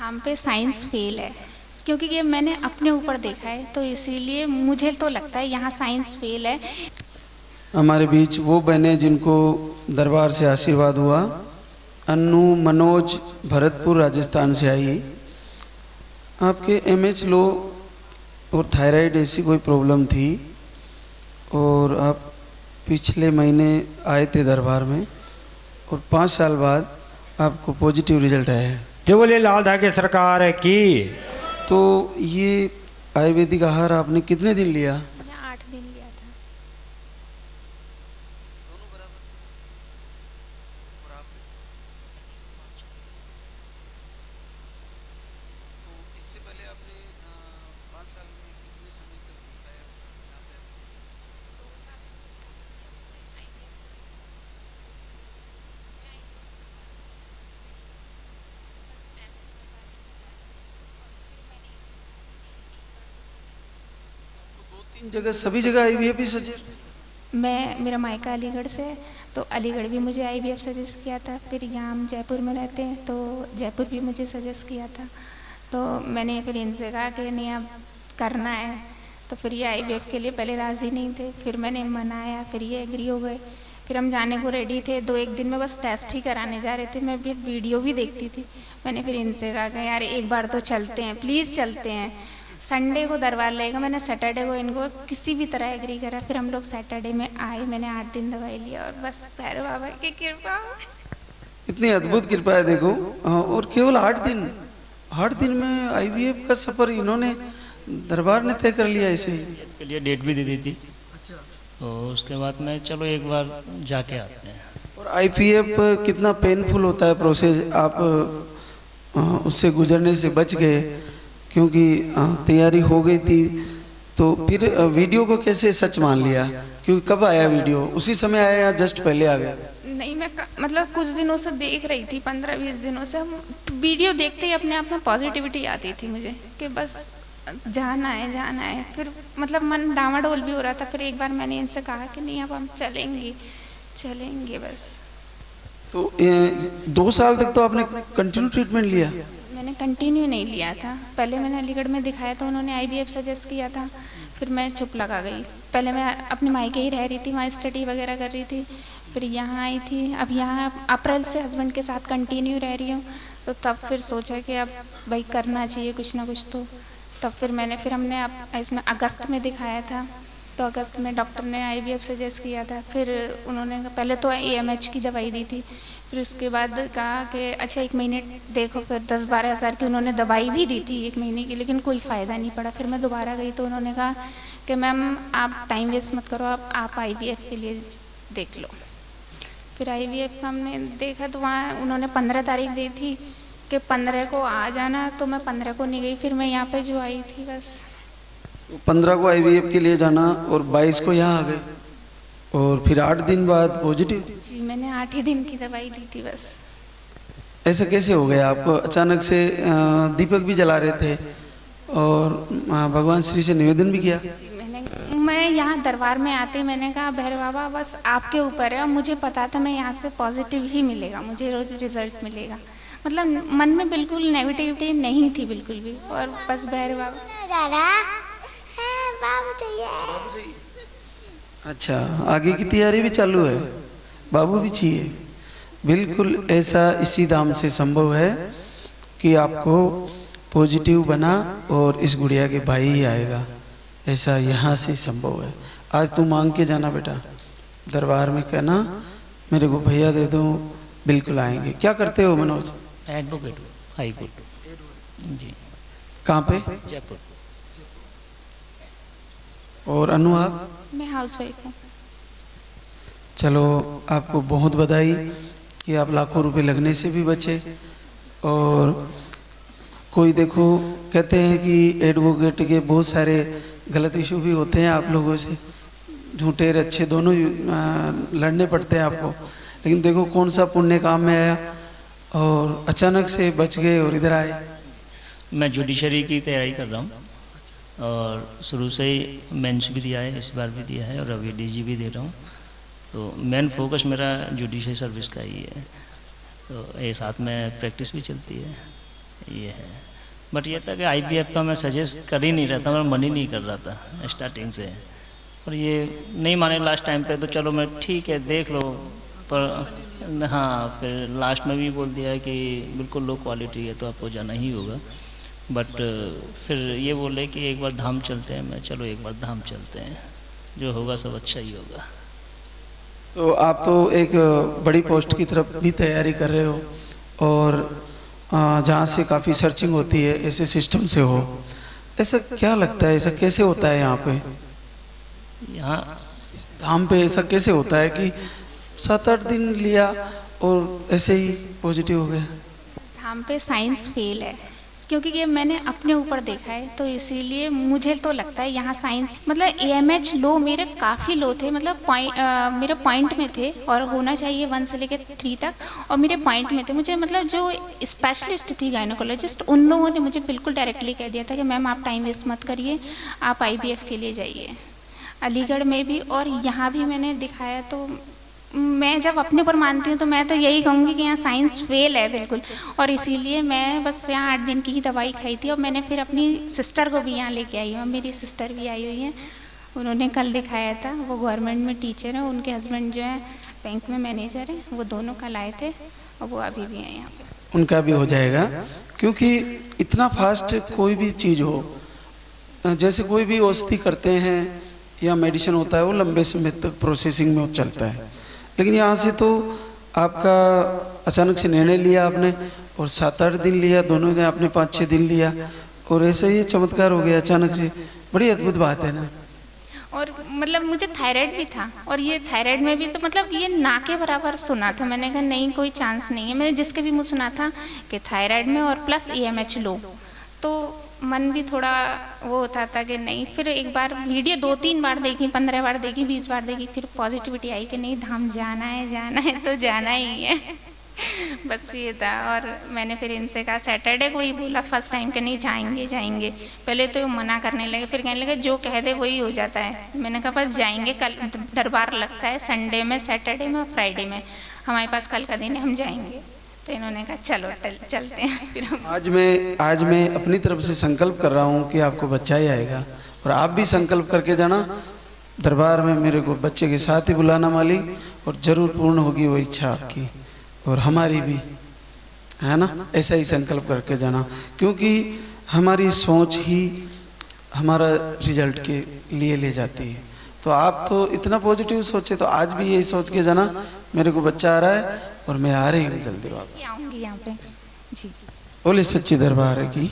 यहाँ पे science fail है, क्योंकि ये मैंने अपने ऊपर देखा है, तो इसीलिए मुझे तो लगता है यहाँ साइंस फेल है। हमारे बीच वो बहनें जिनको दरबार से आशीर्वाद हुआ। अन्नू मनोज भरतपुर राजस्थान से आई। आपके एमएच लो और थायराइड ऐसी कोई प्रॉब्लम थी और आप पिछले महीने आए थे दरबार में और 5 साल बाद आपको पॉजिटिव रिजल्ट आया है। जो बोले लाल धागे सरकार की। तो ये आयुर्वेदिक आहार आपने कितने दिन लिया? मैंने 8 दिन लिया था। इससे पहले आपने 5 साल में कितने समय तक दिखाया? जगह सभी जगह आईवीएफ ही सजेस्ट? मेरा मायका अलीगढ़ से है, तो अलीगढ़ भी मुझे आईवीएफ सजेस्ट किया था। फिर यहाँ हम जयपुर में रहते हैं, तो जयपुर भी मुझे सजेस्ट किया था। तो मैंने फिर इनसे कहा कि नहीं अब करना है। तो फिर ये आईवीएफ के लिए पहले राज़ी नहीं थे, फिर मैंने मनाया, फिर ये एग्री हो गए। फिर हम जाने को रेडी थे, 2-1 दिन में बस टेस्ट ही कराने जा रहे थे। मैं फिर वीडियो भी देखती थी। मैंने फिर इनसे कहा कि यार एक बार तो चलते हैं, प्लीज़ चलते हैं। संडे को दरबार लगेगा, मैंने सैटरडे को इनको किसी भी तरह एग्री करा। फिर हम लोग सैटरडे में आए, मैंने 8 दिन दवाई लिया और बस भैरव बाबा की कृपा। इतनी अद्भुत कृपा है देखो। और केवल 8 दिन में आईवीएफ का सफर इन्होंने दरबार ने तय कर लिया। ऐसे ही के लिए डेट भी दे दी थी। तो उसके बाद में चलो एक बार जाके आते हैं। और आईवीएफ कितना पेनफुल होता है प्रोसेस, आप उससे गुजरने से बच गए क्योंकि तैयारी हो गई थी। तो फिर वीडियो को कैसे सच मान लिया? क्योंकि कब आया वीडियो? उसी समय आया या जस्ट पहले आ गया? नहीं, मैं मतलब कुछ दिनों से देख रही थी, 15-20 दिनों से। वीडियो देखते ही अपने आप में पॉजिटिविटी आती थी मुझे कि बस जाना है, जाना है। फिर मतलब मन डामाडोल भी हो रहा था। फिर एक बार मैंने इनसे कहा कि नहीं अब हम चलेंगे बस। तो 2 साल तक तो आपने कंटिन्यू ट्रीटमेंट लिया? मैंने कंटिन्यू नहीं लिया था। पहले मैंने अलीगढ़ में दिखाया तो उन्होंने आईवीएफ सजेस्ट किया था। फिर मैं चुप लगा गई। पहले मैं अपने मायके ही रह रही थी, वहाँ स्टडी वगैरह कर रही थी। फिर यहाँ आई थी। अब यहाँ अप्रैल से हस्बैंड के साथ कंटिन्यू रह रही हूँ। तो तब फिर सोचा कि अब भाई करना चाहिए कुछ ना कुछ। तो तब फिर हमने इसमें अगस्त में दिखाया था। तो अगस्त में डॉक्टर ने आईवीएफ सजेस्ट किया था। फिर उन्होंने पहले तो एएमएच की दवाई दी थी। फिर उसके बाद कहा कि अच्छा 1 महीने देखो। फिर 10-12 हज़ार की उन्होंने दवाई भी दी थी 1 महीने की, लेकिन कोई फ़ायदा नहीं पड़ा। फिर मैं दोबारा गई तो उन्होंने कहा कि मैम आप टाइम वेस्ट मत करो, आप आईवीएफ के लिए देख लो। फिर आईवीएफ हमने देखा तो वहाँ उन्होंने 15 तारीख दी थी कि 15 को आ जाना। तो मैं 15 को नहीं गई। फिर मैं यहाँ पे जो आई थी बस 15 को आईवीएफ के लिए जाना और 22 को यहाँ आ गए और फिर 8 दिन बाद पॉजिटिव। जी, मैंने 8 ही दिन की दवाई ली थी बस। ऐसा कैसे हो गया आपको? अचानक से दीपक भी जला रहे थे और भगवान श्री से निवेदन भी किया। जी, मैं यहाँ दरबार में आते मैंने कहा भैरव बाबा बस आपके ऊपर है। और मुझे पता था मैं यहाँ से पॉजिटिव ही मिलेगा, मुझे रोज़ रिजल्ट मिलेगा। मतलब मन में बिल्कुल नेगेटिविटी नहीं थी बिल्कुल भी। और बस भैरव बाबा अच्छा, आगे की तैयारी भी चालू है, बाबू भी चाहिए। बिल्कुल ऐसा इसी धाम से संभव है कि आपको पॉजिटिव बना और इस गुड़िया के भाई ही आएगा, ऐसा यहाँ से संभव है। आज तू मांग के जाना बेटा, दरबार में कहना मेरे को भैया दे दो, बिल्कुल आएंगे। क्या करते हो मनोज? Advocate high court. जी। कहाँ पे? जयपुर। और अनु आप? मैं हाउसवाइफ हूँ। चलो आपको बहुत बधाई कि आप लाखों रुपए लगने से भी बचे। और कोई देखो कहते हैं कि एडवोकेट के बहुत सारे गलत इशू भी होते हैं आप लोगों से, झूठे अच्छे दोनों लड़ने पड़ते हैं आपको। लेकिन देखो कौन सा पुण्य काम में आया और अचानक से बच गए और इधर आए। मैं जुडिशरी की तैयारी कर रहा हूँ और शुरू से ही मेंस भी दिया है, इस बार भी दिया है और अभी डीजी भी दे रहा हूँ। तो मेन फोकस मेरा जुडिशरी सर्विस का ही है। तो ये साथ में प्रैक्टिस भी चलती है। ये है। बट ये था कि IVF का मैं सजेस्ट कर ही नहीं रहा था, मेरा मन ही नहीं कर रहा था स्टार्टिंग से, और ये नहीं माने लास्ट टाइम पे, तो चलो मैं ठीक है देख लो, पर हाँ फिर लास्ट में भी बोल दिया कि बिल्कुल लो क्वालिटी है तो आपको जाना ही होगा। बट फिर ये बोले कि एक बार धाम चलते हैं, मैं चलो एक बार धाम चलते हैं, जो होगा सब अच्छा ही होगा। तो आप तो एक बड़ी पोस्ट की तरफ भी तैयारी कर रहे हो, और जहाँ से काफ़ी सर्चिंग होती है ऐसे सिस्टम से हो, ऐसा क्या लगता है, ऐसा कैसे होता है यहाँ पे, यहाँ धाम पे ऐसा कैसे होता है कि 7-8 दिन लिया और ऐसे ही पॉजिटिव हो गया? धाम पे साइंस फेल है, क्योंकि ये मैंने अपने ऊपर देखा है, तो इसीलिए मुझे तो लगता है यहाँ साइंस, मतलब AMH लो मेरे काफ़ी लो थे, मतलब मेरे पॉइंट में थे, और होना चाहिए 1 से लेकर 3 तक, और मेरे पॉइंट में थे। मुझे मतलब जो स्पेशलिस्ट थी गायनोकोलॉजिस्ट, उन लोगों ने मुझे बिल्कुल डायरेक्टली कह दिया था कि मैम आप टाइम वेस्ट मत करिए, आप IVF के लिए जाइए। अलीगढ़ में भी और यहाँ भी मैंने दिखाया, तो मैं जब अपने ऊपर मानती हूँ तो मैं तो यही कहूँगी कि यहाँ साइंस फेल है बिल्कुल, और इसीलिए मैं बस यहाँ 8 दिन की ही दवाई खाई थी, और मैंने फिर अपनी सिस्टर को भी यहाँ लेके आई हूँ। मेरी सिस्टर भी आई हुई है, उन्होंने कल दिखाया था, वो गवर्नमेंट में टीचर है, उनके हस्बैंड जो है बैंक में मैनेजर है, वो दोनों कल आए थे और वो अभी भी हैं यहाँ पर। उनका भी हो जाएगा, क्योंकि इतना फास्ट कोई भी चीज़ हो, जैसे कोई भी औषधि करते हैं या मेडिसिन होता है, वो लंबे समय तक प्रोसेसिंग में चलता है, लेकिन यहाँ से तो आपका अचानक से निर्णय लिया आपने, और 7-8 दिन लिया, दोनों ने आपने 5-6 दिन लिया, और ऐसे ही चमत्कार हो गया अचानक से। बड़ी अद्भुत बात है ना। और मतलब मुझे थायराइड भी था, और ये थायराइड में भी तो मतलब ये ना के बराबर सुना था, मैंने कहा नहीं कोई चांस नहीं है, मैंने जिसके भी मुँह सुना था कि थायराइड में और प्लस AMH लो, तो मन भी थोड़ा वो होता था कि नहीं। फिर एक बार वीडियो 2-3 बार देखी, 15 बार देखी, 20 बार देखी, फिर पॉजिटिविटी आई कि नहीं धाम जाना है तो जाना ही है। बस ये था। और मैंने फिर इनसे कहा, सैटरडे को ही बोला फर्स्ट टाइम कि नहीं जाएंगे। पहले तो मना करने लगे, फिर कहने लगे जो कह दे वही हो जाता है। मैंने कहा बस जाएंगे, कल दरबार लगता है संडे में, सैटरडे में और फ्राइडे में, हमारे पास कल का दिन है, हम जाएंगे। तो इन्होंने कहा चलो चलते हैं। फिर हम आज मैं अपनी तरफ से संकल्प कर रहा हूँ कि आपको बच्चा ही आएगा, और आप भी संकल्प करके जाना दरबार में, मेरे को बच्चे के साथ ही बुलाना मालिक, और जरूर पूर्ण होगी वो इच्छा आपकी और हमारी भी, है ना। ऐसा ही संकल्प करके जाना, क्योंकि हमारी सोच ही हमारा रिजल्ट के लिए ले जाती है। तो आप तो इतना पॉजिटिव सोचे, तो आज भी यही सोच के जाना मेरे को बच्चा आ रहा है और मैं आ रही हूँ जल्दी वापस। आऊँगी यहाँ पे जी। बोले सच्ची दरबार की।